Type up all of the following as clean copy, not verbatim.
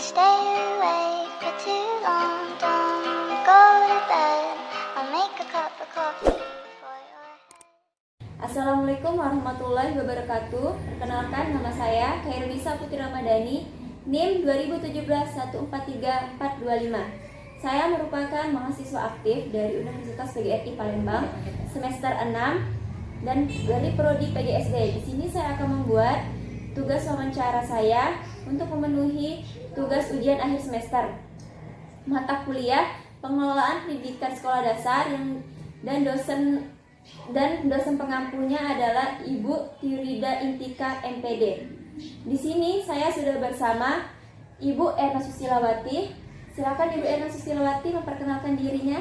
stay awake for too long. Don't go to bed. I'll make a cup of coffee for your head. Assalamualaikum warahmatullahi wabarakatuh. Perkenalkan, nama saya Khairunisa Putri Ramadhani, NIM 2017143425. Saya merupakan mahasiswa aktif dari Universitas PGRI Palembang semester 6 dan dari prodi PGSD. Di sini saya akan membuat tugas wawancara saya untuk memenuhi tugas ujian akhir semester. Mata kuliah Pengelolaan Pendidikan Sekolah Dasar dan dosen pengampunya adalah Ibu Tiurida Intika MPD. Di sini saya sudah bersama Ibu Erna Susilawati. Silakan Ibu Erna Susilawati memperkenalkan dirinya.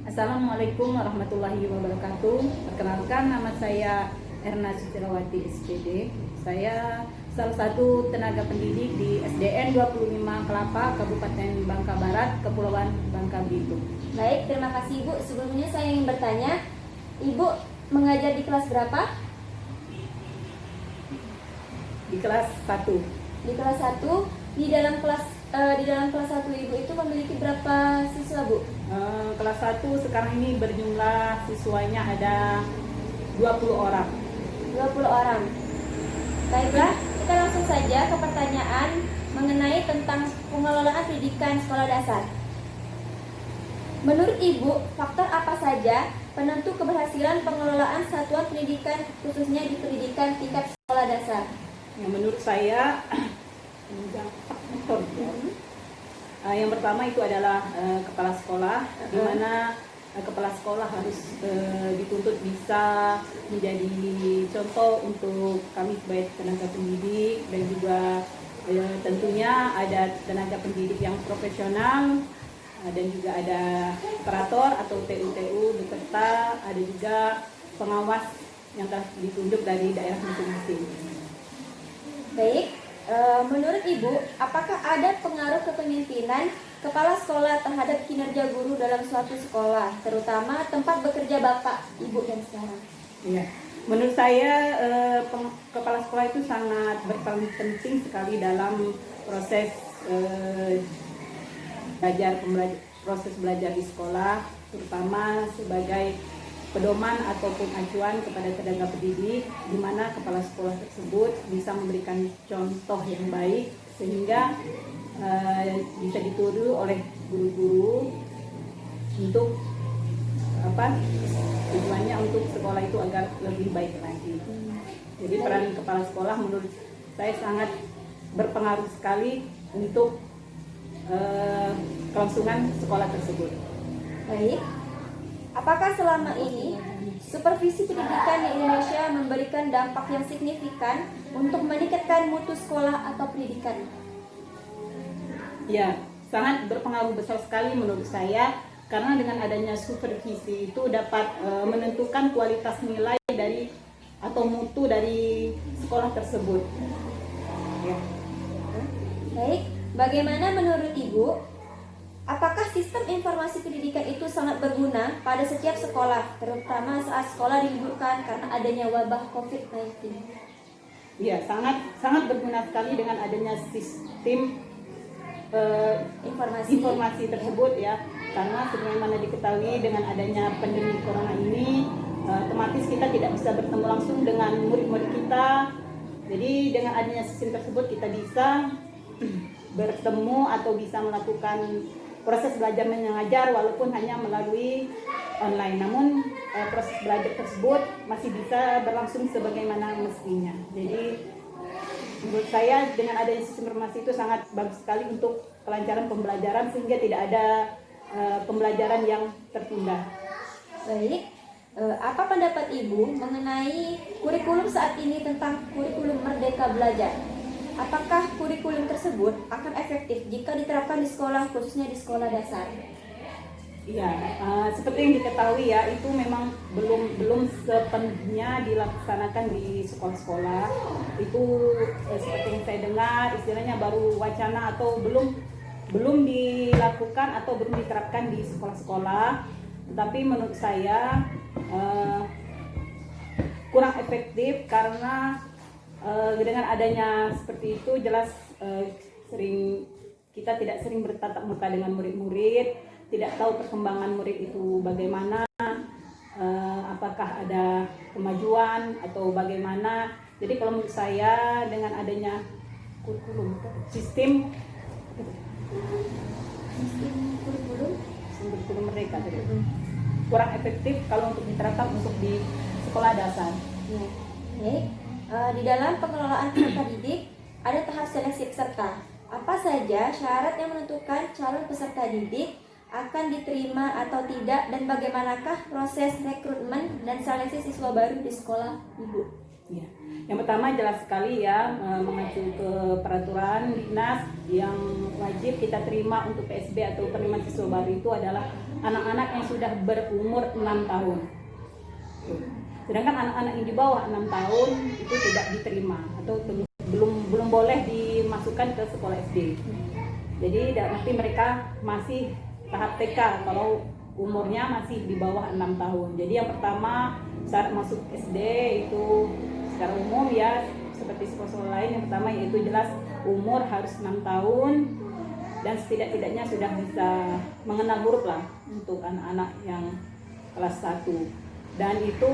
Assalamualaikum warahmatullahi wabarakatuh. Perkenalkan, nama saya Erna Susilawati SPD. Saya salah satu tenaga pendidik di SDN 25 Kelapa, Kabupaten Bangka Barat, Kepulauan Bangka Belitung. Baik, terima kasih Ibu. Sebelumnya saya ingin bertanya, Ibu mengajar di kelas berapa? Di kelas 1. Di kelas 1. Di dalam kelas 1 Ibu itu memiliki berapa siswa, Bu? Kelas 1 sekarang ini berjumlah siswanya ada 20 orang. 20 orang. Baiklah, kita langsung saja ke pertanyaan mengenai tentang pengelolaan pendidikan sekolah dasar. Menurut Ibu, faktor apa saja penentu keberhasilan pengelolaan satuan pendidikan khususnya di pendidikan tingkat sekolah dasar? Menurut saya, yang pertama itu adalah kepala sekolah, di mana kepala sekolah harus dituntut bisa menjadi contoh untuk kami sebagai tenaga pendidik, dan juga tentunya ada tenaga pendidik yang profesional, dan juga ada operator atau TU-TU beserta ada juga pengawas yang telah ditunjuk dari daerah masing-masing. Baik, menurut Ibu, apakah ada pengaruh kepemimpinan kepala sekolah terhadap kinerja guru dalam suatu sekolah, terutama tempat bekerja Bapak, Ibu dan sekarang? Iya, menurut saya kepala sekolah itu sangat berperan penting sekali dalam proses proses belajar di sekolah, terutama sebagai pedoman ataupun acuan kepada tenaga pendidik, di mana kepala sekolah tersebut bisa memberikan contoh yang baik sehingga bisa ditiru oleh guru-guru untuk tujuannya untuk sekolah itu agar lebih baik lagi. Jadi peran kepala sekolah menurut saya sangat berpengaruh sekali untuk kelangsungan sekolah tersebut. Baik, apakah selama ini supervisi pendidikan di Indonesia memberikan dampak yang signifikan untuk meningkatkan mutu sekolah atau pendidikan? Ya, sangat berpengaruh besar sekali menurut saya, karena dengan adanya supervisi itu dapat menentukan kualitas nilai dari atau mutu dari sekolah tersebut. Ya. Baik, bagaimana menurut Ibu? Apakah sistem informasi pendidikan itu sangat berguna pada setiap sekolah, terutama saat sekolah diliburkan karena adanya wabah COVID-19? Ya, sangat berguna sekali dengan adanya sistem informasi tersebut ya, karena sebagaimana diketahui dengan adanya pandemi corona ini otomatis kita tidak bisa bertemu langsung dengan murid-murid kita. Jadi dengan adanya sistem tersebut kita bisa bertemu atau bisa melakukan proses belajar mengajar walaupun hanya melalui online, namun proses belajar tersebut masih bisa berlangsung sebagaimana mestinya. Jadi menurut saya dengan adanya sistem informasi itu sangat bagus sekali untuk kelancaran pembelajaran sehingga tidak ada pembelajaran yang tertunda. Baik, apa pendapat Ibu mengenai kurikulum saat ini tentang kurikulum Merdeka Belajar? Apakah kurikulum tersebut akan efektif jika diterapkan di sekolah, khususnya di sekolah dasar? Iya, seperti yang diketahui ya, itu memang belum sepenuhnya dilaksanakan di sekolah-sekolah. Itu seperti yang saya dengar, istilahnya baru wacana atau belum dilakukan atau belum diterapkan di sekolah-sekolah. Tetapi menurut saya kurang efektif karena dengan adanya seperti itu jelas kita tidak sering bertatap muka dengan murid-murid, tidak tahu perkembangan murid itu bagaimana, apakah ada kemajuan atau bagaimana. Jadi kalau menurut saya dengan adanya kurikulum sistem kurikulum mereka kurang efektif kalau untuk diterapkan untuk di sekolah dasar. Ya. Baik. Di dalam pengelolaan peserta didik ada tahap seleksi peserta. Apa saja syarat yang menentukan calon peserta didik akan diterima atau tidak, dan bagaimanakah proses rekrutmen dan seleksi siswa baru di sekolah Ibu? Ya. Yang pertama jelas sekali ya, mengacu ke peraturan dinas yang wajib kita terima untuk PSB atau penerimaan siswa baru itu adalah anak-anak yang sudah berumur 6 tahun. Sedangkan anak-anak yang di bawah 6 tahun itu tidak diterima atau belum boleh dimasukkan ke sekolah SD. Jadi nanti mereka masih tahap TK kalau umurnya masih di bawah 6 tahun. Jadi yang pertama syarat masuk SD itu secara umum ya seperti sekolah lain, yang pertama yaitu jelas umur harus 6 tahun dan setidak-tidaknya sudah bisa mengenal huruf lah untuk anak-anak yang kelas 1. Dan itu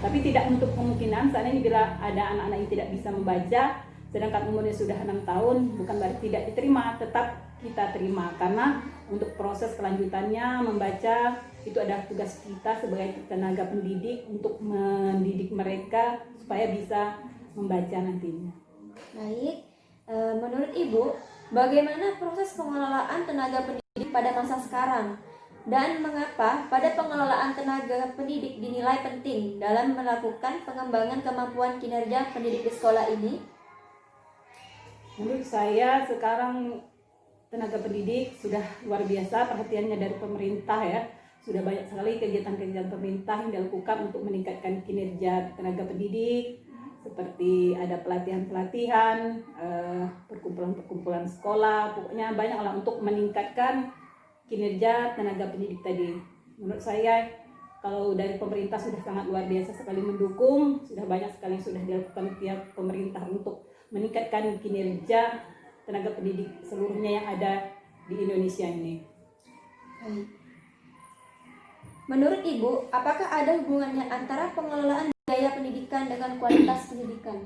tapi tidak untuk kemungkinan seandainya bila ada anak-anak yang tidak bisa membaca sedangkan umurnya sudah 6 tahun, bukan berarti tidak diterima, tetap kita terima, karena untuk proses kelanjutannya membaca itu adalah tugas kita sebagai tenaga pendidik untuk mendidik mereka supaya bisa membaca nantinya. Baik, menurut Ibu, bagaimana proses pengelolaan tenaga pendidik pada masa sekarang? Dan mengapa pada pengelolaan tenaga pendidik dinilai penting dalam melakukan pengembangan kemampuan kinerja pendidik di sekolah ini? Menurut saya sekarang tenaga pendidik sudah luar biasa perhatiannya dari pemerintah ya. Sudah banyak sekali kegiatan-kegiatan pemerintah yang dilakukan untuk meningkatkan kinerja tenaga pendidik, seperti ada pelatihan-pelatihan, perkumpulan-perkumpulan sekolah, pokoknya banyaklah untuk meningkatkan kinerja tenaga pendidik tadi. Menurut saya kalau dari pemerintah sudah sangat luar biasa sekali mendukung, sudah banyak sekali yang sudah dilakukan pihak pemerintah untuk meningkatkan kinerja tenaga pendidik seluruhnya yang ada di Indonesia ini. Menurut Ibu, apakah ada hubungannya antara pengelolaan biaya pendidikan dengan kualitas pendidikan?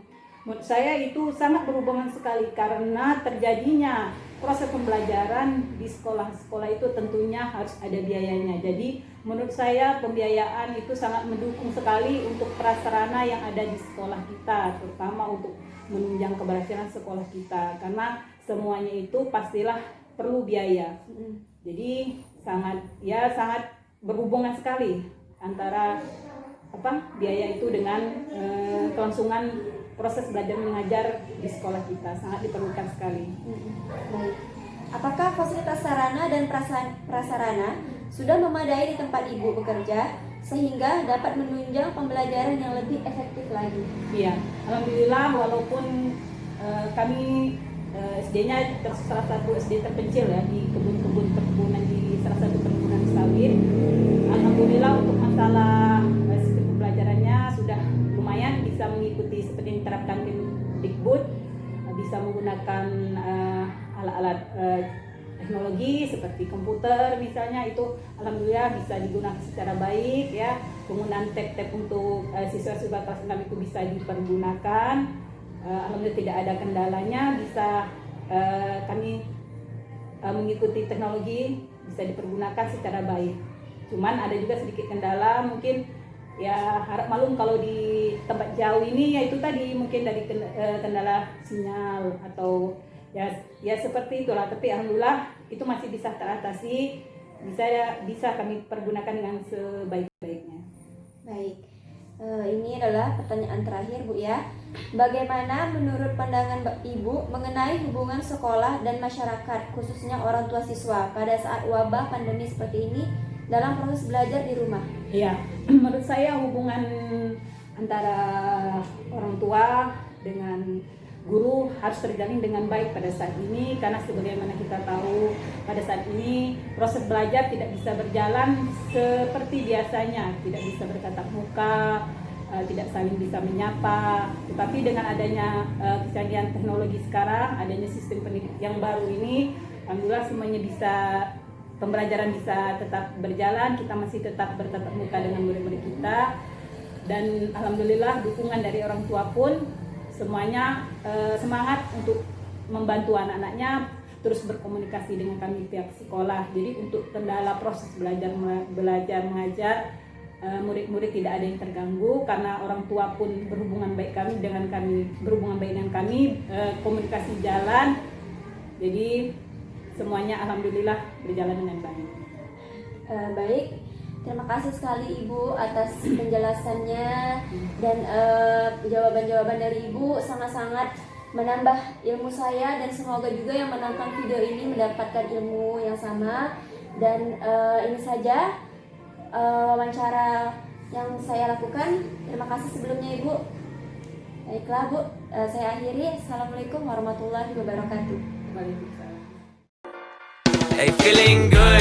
Menurut saya itu sangat berhubungan sekali karena terjadinya proses pembelajaran di sekolah-sekolah itu tentunya harus ada biayanya. Jadi menurut saya pembiayaan itu sangat mendukung sekali untuk prasarana yang ada di sekolah kita, terutama untuk menunjang keberhasilan sekolah kita, karena semuanya itu pastilah perlu biaya. Jadi sangat berhubungan sekali antara biaya itu dengan kelangsungan proses belajar mengajar di sekolah kita, sangat diperlukan sekali. Baik. Apakah fasilitas sarana dan prasarana sudah memadai di tempat Ibu bekerja sehingga dapat menunjang pembelajaran yang lebih efektif lagi? Iya, alhamdulillah walaupun kami SD-nya salah satu SD terpencil ya di kebun-kebun perkebunan di salah satu perkebunan sawit. Alhamdulillah untuk masalah sistem pembelajarannya sudah lumayan bisa mengikuti seperti yang diterapkan di Dikbud, bisa menggunakan alat-alat teknologi seperti komputer misalnya, itu alhamdulillah bisa digunakan secara baik ya. Penggunaan tab-tab untuk siswa-siswa kelas 6 itu bisa dipergunakan. Alhamdulillah tidak ada kendalanya, bisa kami mengikuti teknologi, bisa dipergunakan secara baik. Cuman ada juga sedikit kendala, mungkin ya harap malum kalau di tempat jauh ini ya itu tadi mungkin dari kendala sinyal atau ya seperti itulah, tapi alhamdulillah itu masih bisa teratasi, bisa kami pergunakan dengan sebaik-baiknya. Baik, ini adalah pertanyaan terakhir Bu ya. Bagaimana menurut pandangan Ibu mengenai hubungan sekolah dan masyarakat, khususnya orang tua siswa pada saat wabah pandemi seperti ini dalam proses belajar di rumah? Iya, menurut saya hubungan antara orang tua dengan guru harus terjalin dengan baik pada saat ini, karena sebagaimana kita tahu pada saat ini proses belajar tidak bisa berjalan seperti biasanya, tidak bisa bertatap muka, tidak saling bisa menyapa. Tetapi dengan adanya kecanggihan teknologi sekarang, adanya sistem pendidik yang baru ini, alhamdulillah semuanya bisa, pembelajaran bisa tetap berjalan, kita masih tetap bertatap muka dengan murid-murid kita, dan alhamdulillah dukungan dari orang tua pun semuanya semangat untuk membantu anak-anaknya terus berkomunikasi dengan kami pihak sekolah. Jadi untuk kendala proses belajar mengajar, murid-murid tidak ada yang terganggu karena orang tua pun berhubungan baik dengan kami, komunikasi jalan. Jadi semuanya alhamdulillah berjalan dengan baik. Baik, terima kasih sekali Ibu atas penjelasannya dan jawaban-jawaban dari Ibu sangat-sangat menambah ilmu saya, dan semoga juga yang menonton video ini mendapatkan ilmu yang sama. Dan ini saja wawancara yang saya lakukan. Terima kasih sebelumnya Ibu. Baiklah Bu, saya akhiri. Assalamualaikum warahmatullahi wabarakatuh. Waalaikumsalam. Hey, feeling good.